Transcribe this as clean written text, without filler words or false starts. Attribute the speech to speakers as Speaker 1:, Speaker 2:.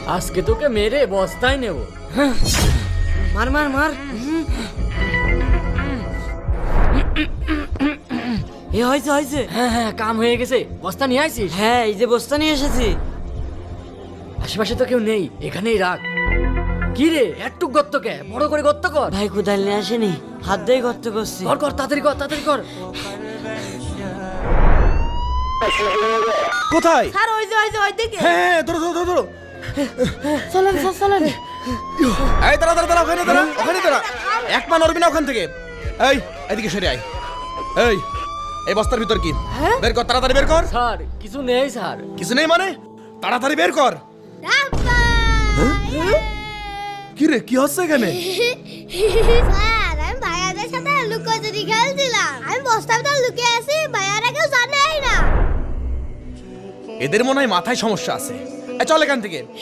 Speaker 1: আজকে তোকে মেরে বস্তায় নেব।
Speaker 2: মার মার মার। এ হয়েছে হয়েছে।
Speaker 1: হ্যাঁ হ্যাঁ, কাম হয়ে গেছে। বস্তা নিয়ে আইছিস?
Speaker 2: হ্যাঁ এই যে বস্তা নিয়ে এসেছি।
Speaker 1: আশেপাশে তো কেউ নেই, এখানেই রাখ। কি রে একটু গর্ত কে? বড় করে গর্ত কর।
Speaker 2: ভাই কোদাল নিয়ে আসেনি, হাত দিয়ে গর্ত করছি।
Speaker 1: কর কর, তাড়াতাড়ি কর, তাড়াতাড়ি কর।
Speaker 3: কোথায়?
Speaker 2: স্যার ওই যে ওইদিকে।
Speaker 3: হ্যাঁ ধরো ধরো ধরো ধরো।
Speaker 2: চলেন স্যার চলেন।
Speaker 3: এই দাঁড়া দাঁড়া দাঁড়া, ওখানে দাঁড়া, ওখানে দাঁড়া। এক পা নড়বি না ওখান থেকে। এই এদিকে সরে আয়। এই বস্তার ভিতর কি? বের কর, তাড়াতাড়ি বের কর।
Speaker 1: স্যার কিছু নেই স্যার।
Speaker 3: কিছু নেই মানে? তাড়াতাড়ি বের কর। কি রে, কি হচ্ছে এখানে?
Speaker 4: স্যার আমি ভাইয়াদের সাথে লুকোচুরি খেলছিলাম। আমি বস্তার ভিতর লুকিয়ে আছি, ভাইয়ারা কেউ জানেই না।
Speaker 3: এদের মনে হয় মাথায় সমস্যা আছে। চল এখান থেকে।